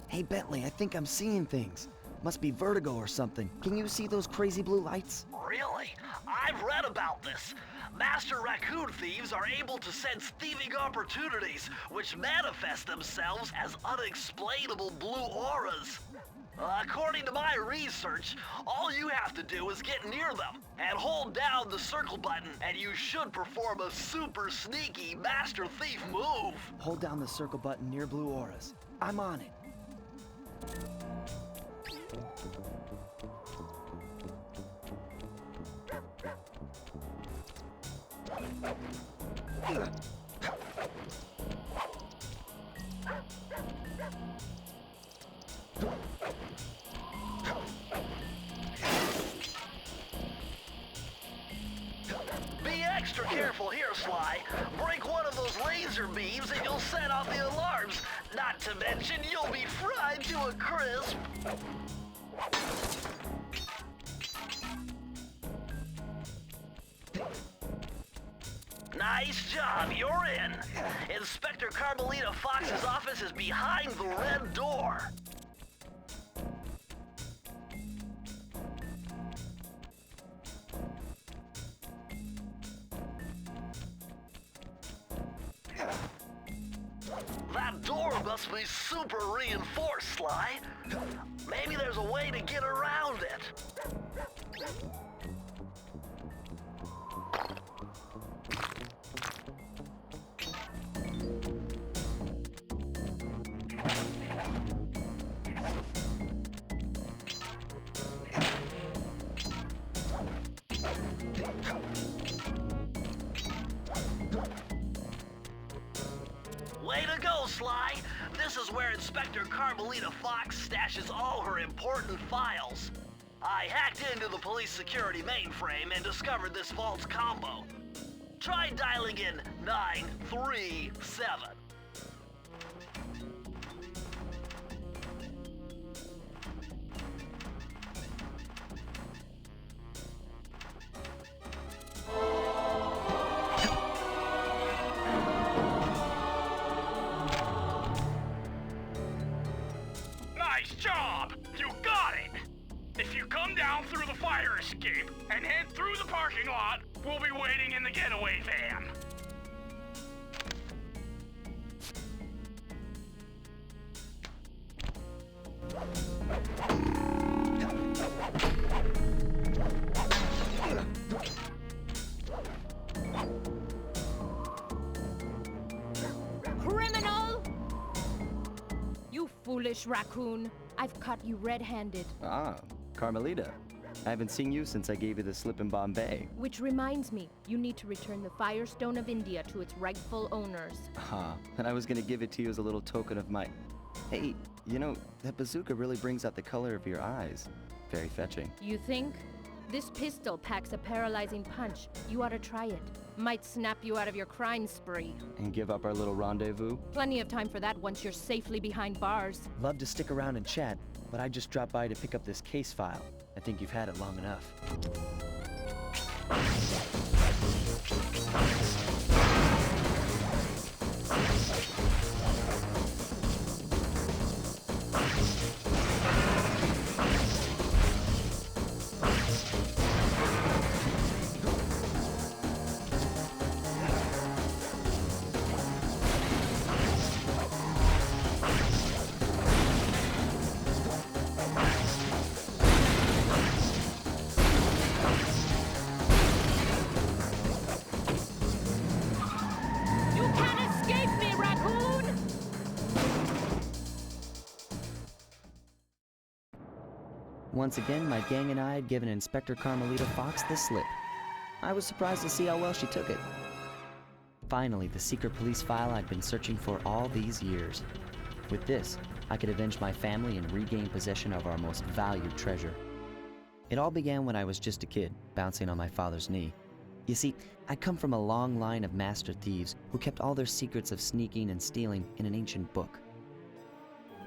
Hey Bentley, I think I'm seeing things. Must be vertigo or something. Can you see those crazy blue lights? Really? I've read about this. Master raccoon thieves are able to sense thieving opportunities, which manifest themselves as unexplainable blue auras. According to my research, all you have to do is get near them and hold down the circle button, and you should perform a super sneaky master thief move. Hold down the circle button near blue auras. I'm on it. Be extra careful here, Sly. Break one of those laser beams and you'll set off the alarms. Not to mention, you'll be fried to a crisp. Nice job, you're in. Inspector Carmelita Fox's office is behind the red door. That door must be super reinforced, Sly. Maybe there's a way to get around it. Way to go, Sly! This is where Inspector Carmelita Fox stashes all her important files. I hacked into the police security mainframe and discovered this vault's combo. Try dialing in 937. Nice job! You got it! If you come down through the fire escape and head through the parking lot, we'll be waiting in the getaway van. Criminal! You foolish raccoon. I've caught you red-handed. Ah, Carmelita. I haven't seen you since I gave you the slip in Bombay. Which reminds me, you need to return the Firestone of India to its rightful owners. And I was gonna give it to you as a little token of my... Hey, you know, that bazooka really brings out the color of your eyes. Very fetching. You think? This pistol packs a paralyzing punch. You ought to try it. Might snap you out of your crime spree. And give up our little rendezvous? Plenty of time for that once you're safely behind bars. Love to stick around and chat, but I just dropped by to pick up this case file. I think you've had it long enough. Once again, my gang and I had given Inspector Carmelita Fox the slip. I was surprised to see how well she took it. Finally, the secret police file I'd been searching for all these years. With this, I could avenge my family and regain possession of our most valued treasure. It all began when I was just a kid, bouncing on my father's knee. You see, I come from a long line of master thieves who kept all their secrets of sneaking and stealing in an ancient book,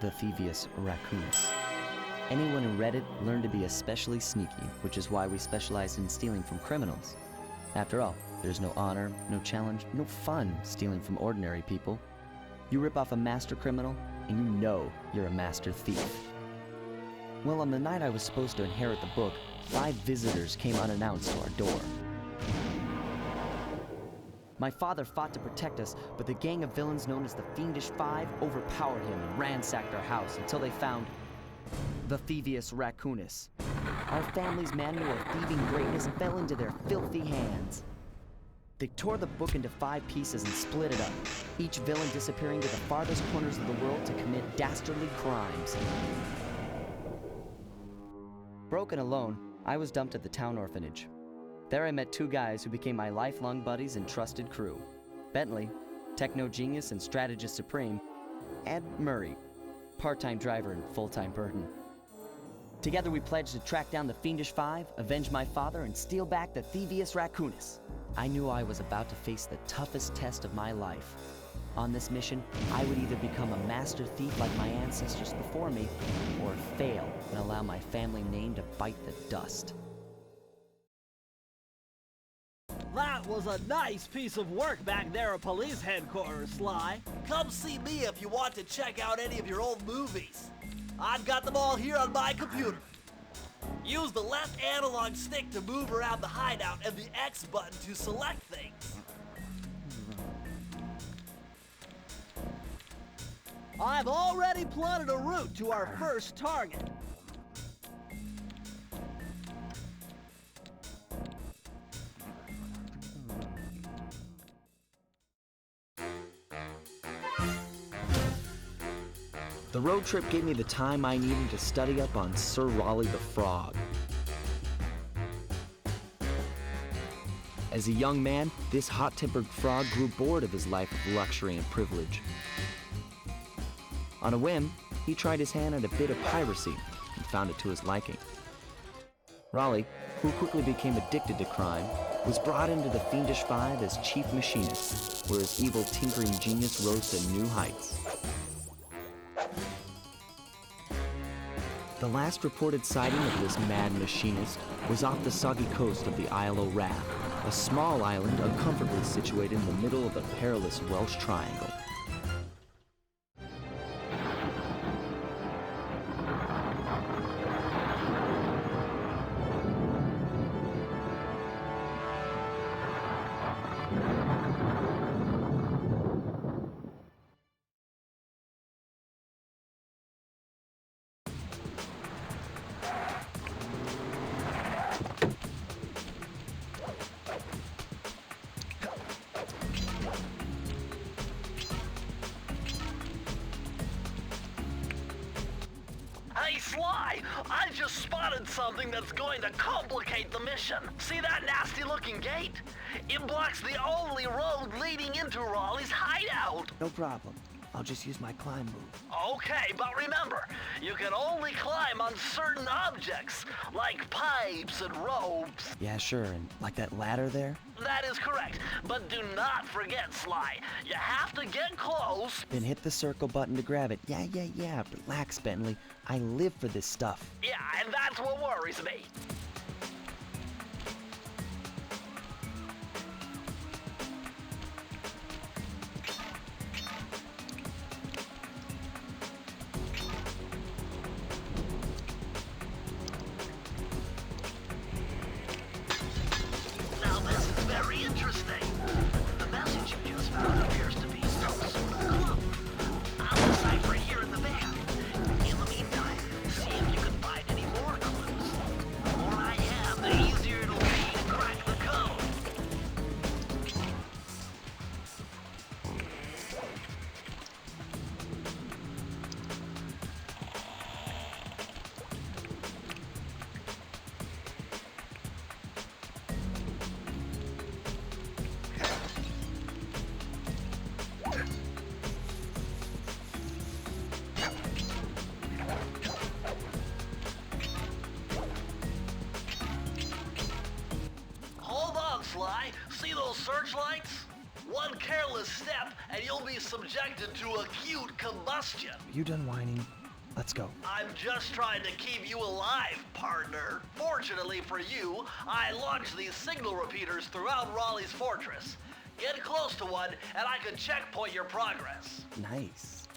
the Thievius Raccoonus. Anyone who read it learned to be especially sneaky, which is why we specialized in stealing from criminals. After all, There's no honor, no challenge, no fun stealing from ordinary people. You rip off a master criminal, and you know you're a master thief. Well, on the night I was supposed to inherit the book, 5 visitors came unannounced to our door. My father fought to protect us, but the gang of villains known as the Fiendish Five overpowered him and ransacked our house until they found the Thievius Raccoonus. Our family's manual of thieving greatness fell into their filthy hands. They tore the book into 5 pieces and split it up, each villain disappearing to the farthest corners of the world to commit dastardly crimes. Broken alone, I was dumped at the town orphanage. There I met 2 guys who became my lifelong buddies and trusted crew. Bentley, techno genius and strategist supreme, and Murray, part-time driver and full-time burden. Together we pledged to track down the Fiendish Five, avenge my father, and steal back the Thievius Raccoonus. I knew I was about to face the toughest test of my life. On this mission, I would either become a master thief like my ancestors before me, or fail and allow my family name to bite the dust. That was a nice piece of work back there at police headquarters, Sly. Come see me if you want to check out any of your old movies. I've got them all here on my computer. Use the left analog stick to move around the hideout and the X button to select things. I've already plotted a route to our first target. The road trip gave me the time I needed to study up on Sir Raleigh the Frog. As a young man, this hot-tempered frog grew bored of his life of luxury and privilege. On a whim, he tried his hand at a bit of piracy and found it to his liking. Raleigh, who quickly became addicted to crime, was brought into the Fiendish Five as chief machinist, where his evil tinkering genius rose to new heights. The last reported sighting of this mad machinist was off the soggy coast of the Isle o' Wrath, a small island uncomfortably situated in the middle of the perilous Welsh Triangle. Hey, Sly! I just spotted something that's going to complicate the mission. See that nasty-looking gate? It blocks the only road leading into Raleigh's hideout. No problem. I'll just use my climb move. Okay, but remember, you can only climb on certain objects, like pipes and ropes. Yeah, sure, and like that ladder there? That is correct, but do not forget, Sly. You have to get close. Then hit the circle button to grab it. Yeah. Relax, Bentley. I live for this stuff. Yeah, and that's what worries me. Now this is very interesting. The message you just found appears to be some sort of clue. I'll decipher it here in the van. In the meantime, see if you can find any more clues. The more I have, the easier it'll be to crack the code. Hold on, Sly. See those searchlights? One careless step, and you'll be subjected to acute combustion. You done whining? Let's go. I'm just trying to keep you alive, partner. Fortunately for you, I launched these signal repeaters throughout Raleigh's fortress. Get close to one, and I can checkpoint your progress. Nice.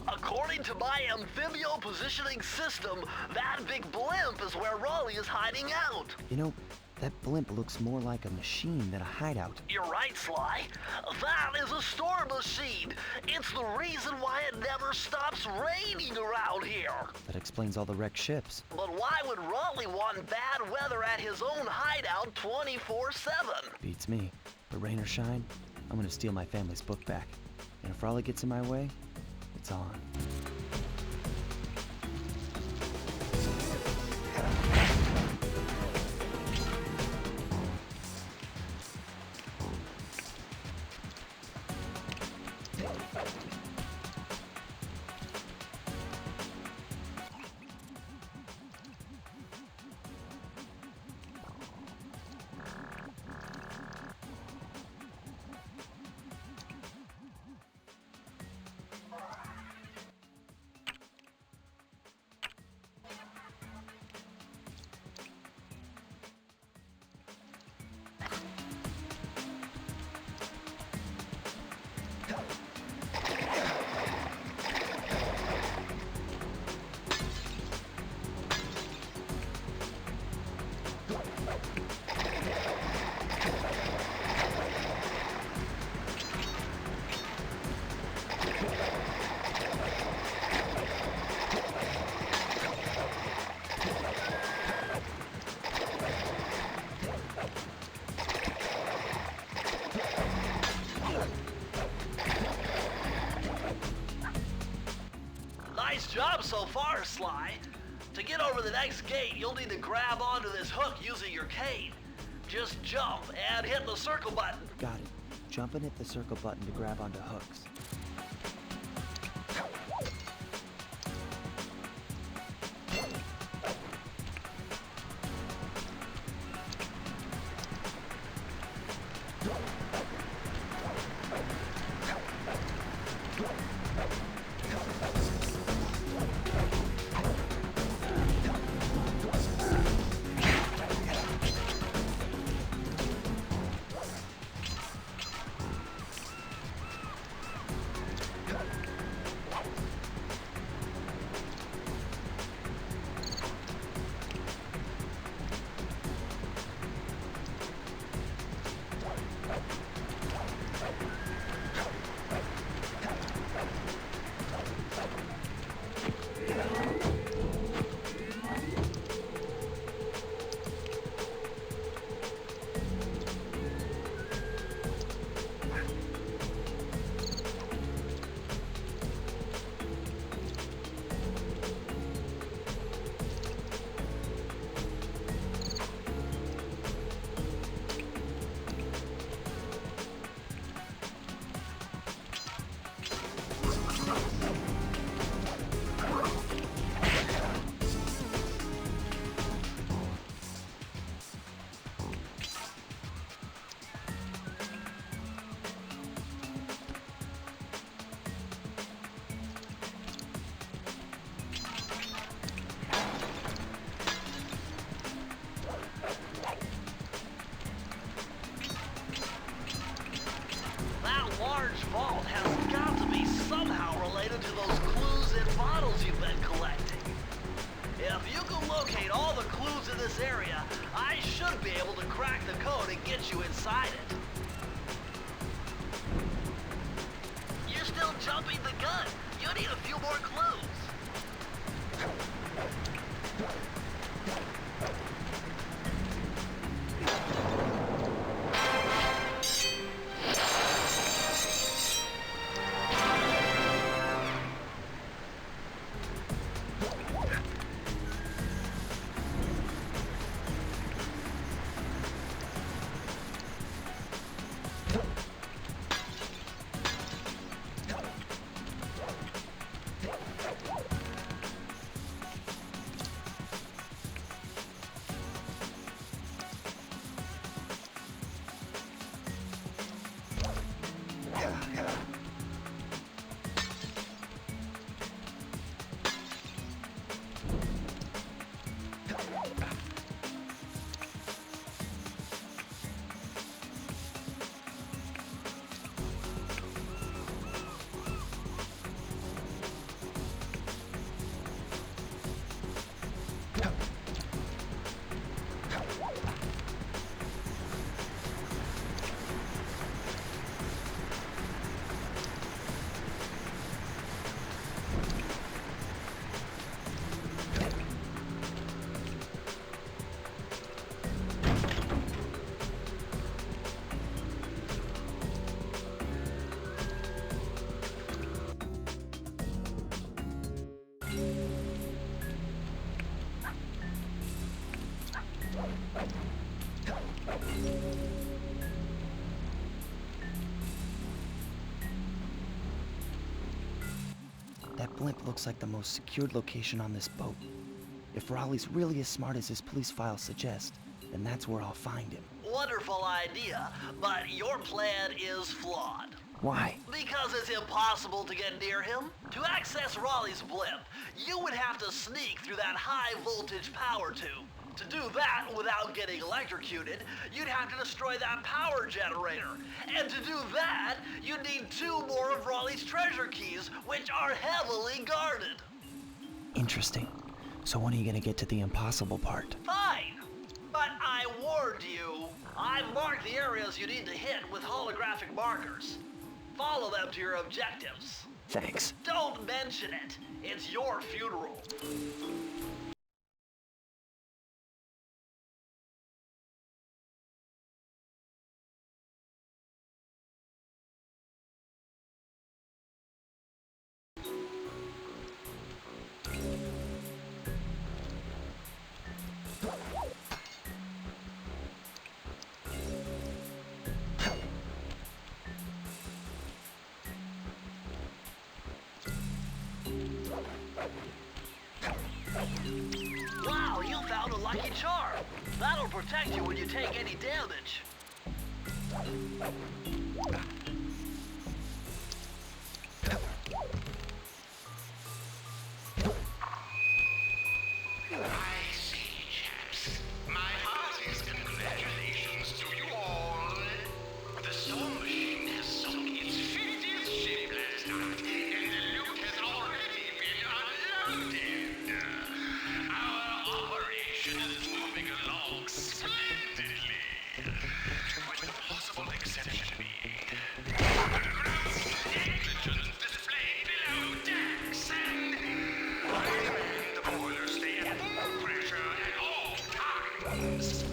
According to my amphibio positioning system, that big blimp is where Raleigh is hiding out. You know, that blimp looks more like a machine than a hideout. You're right, Sly. That is a storm machine. It's the reason why it never stops raining around here. That explains all the wrecked ships. But why would Raleigh want bad weather at his own hideout 24/7? Beats me. But rain or shine, I'm gonna steal my family's book back. And if Raleigh gets in my way, it's on. Nice job so far, Sly. To get over the next gate, you'll need to grab onto this hook using your cane. Just jump and hit the circle button. Got it. Jump and hit the circle button to grab onto hooks. Vault has got to be somehow related to those clues and bottles you've been collecting. If you can locate all the clues in this area, I should be able to crack the code and get you inside it. You're still jumping the gun. You need a few more clues. That blimp looks like the most secured location on this boat. If Raleigh's really as smart as his police files suggest, then that's where I'll find him. Wonderful idea, but your plan is flawed. Why? Because it's impossible to get near him. To access Raleigh's blimp, you would have to sneak through that high-voltage power tube. To do that without getting electrocuted, you'd have to destroy that power generator. And to do that, you'd need 2 more of Raleigh's treasure keys, which are heavily guarded. Interesting. So when are you gonna get to the impossible part? Fine. But I warned you. I've marked the areas you need to hit with holographic markers. Follow them to your objectives. Thanks. Don't mention it. It's your funeral. Wow, you found a lucky charm. That'll protect you when you take any damage. I see, chaps. My heartiest congratulations to you all. The storm machine has sunk its 50th ship last night, and the loot has already been unloaded. Our operation is moving along splendidly, with the possible exception being the gross negligence displayed below decks and the boilers stay at full pressure at all times.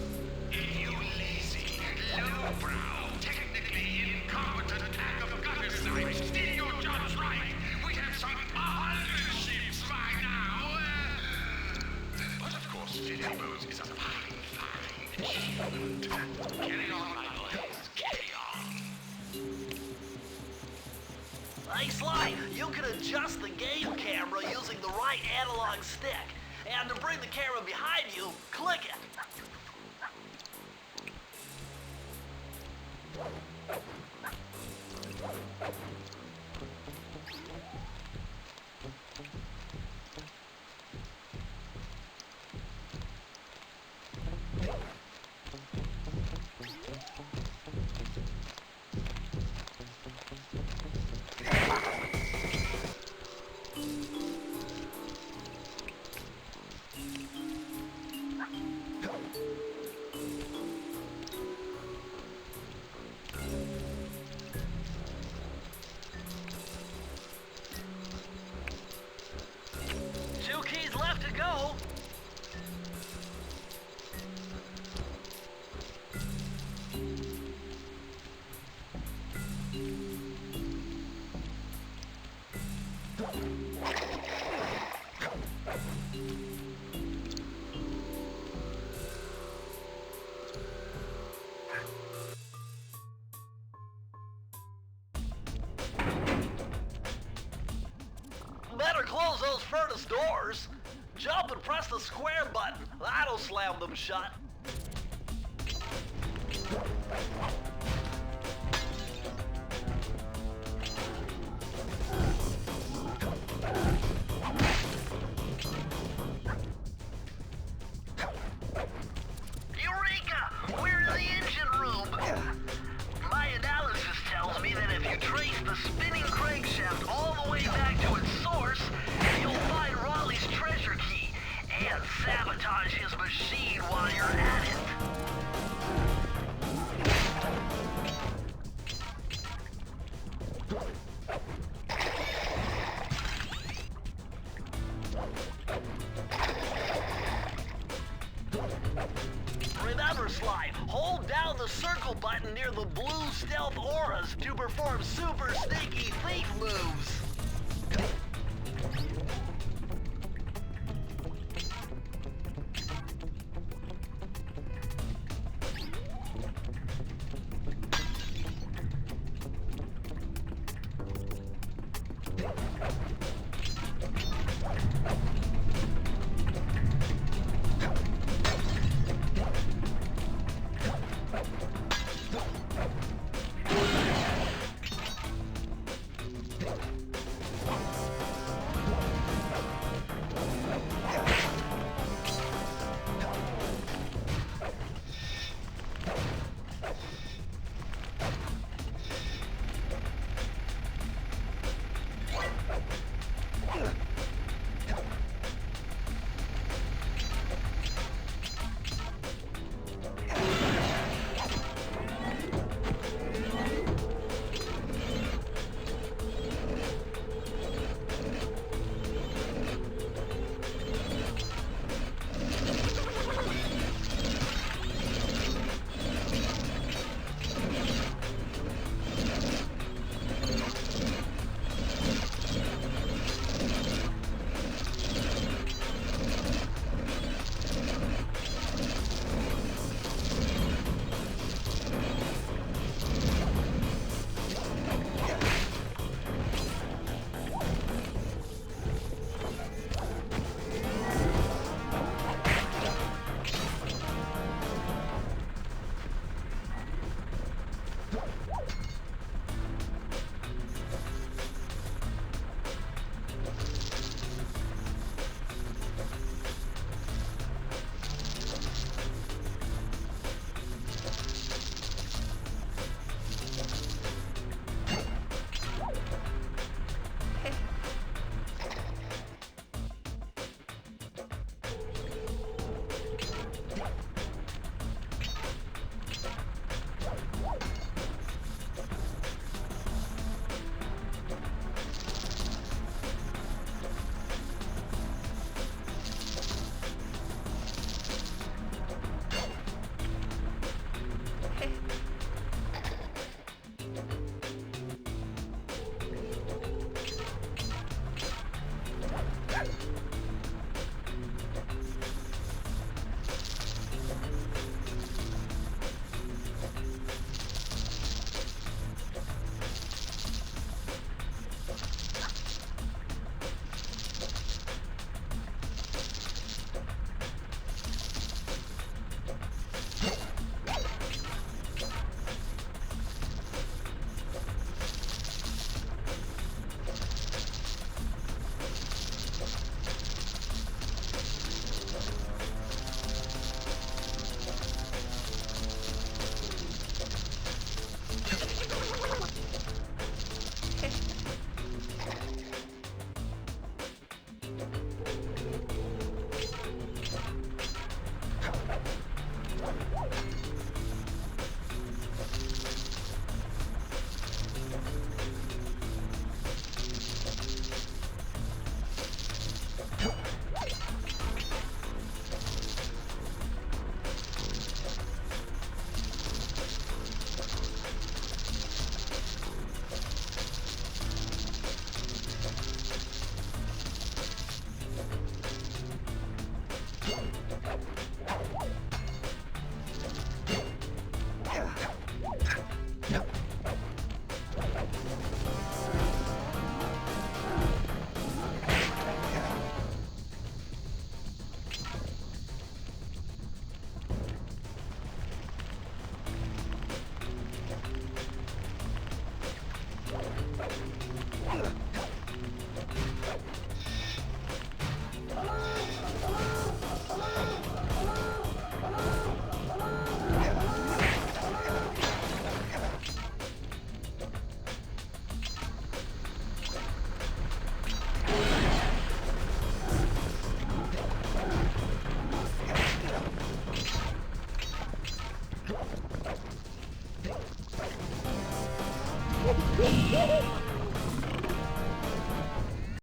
If you lazy, lowbrow, technically incompetent pack of guttersites did your jobs right, we'd have sunk 100 ships by now. But of course, fitting boats is a fine achievement. Carry on, my boys, carry on. Hey, Sly, you can adjust the game camera using the right analog stick. And to bring the camera behind you, click it. Two keys left to go. Better close those furnace doors. Jump and press the square button. That'll slam them shut. Eureka! We're in the engine room. My analysis tells me that if you trace the spinning crankshaft all the way back to its source, you'll find Raleigh's treasure key and sabotage his machine while you're at it. Remember, Sly, hold down the circle button near the blue stealth auras to perform super sneaky thief moves.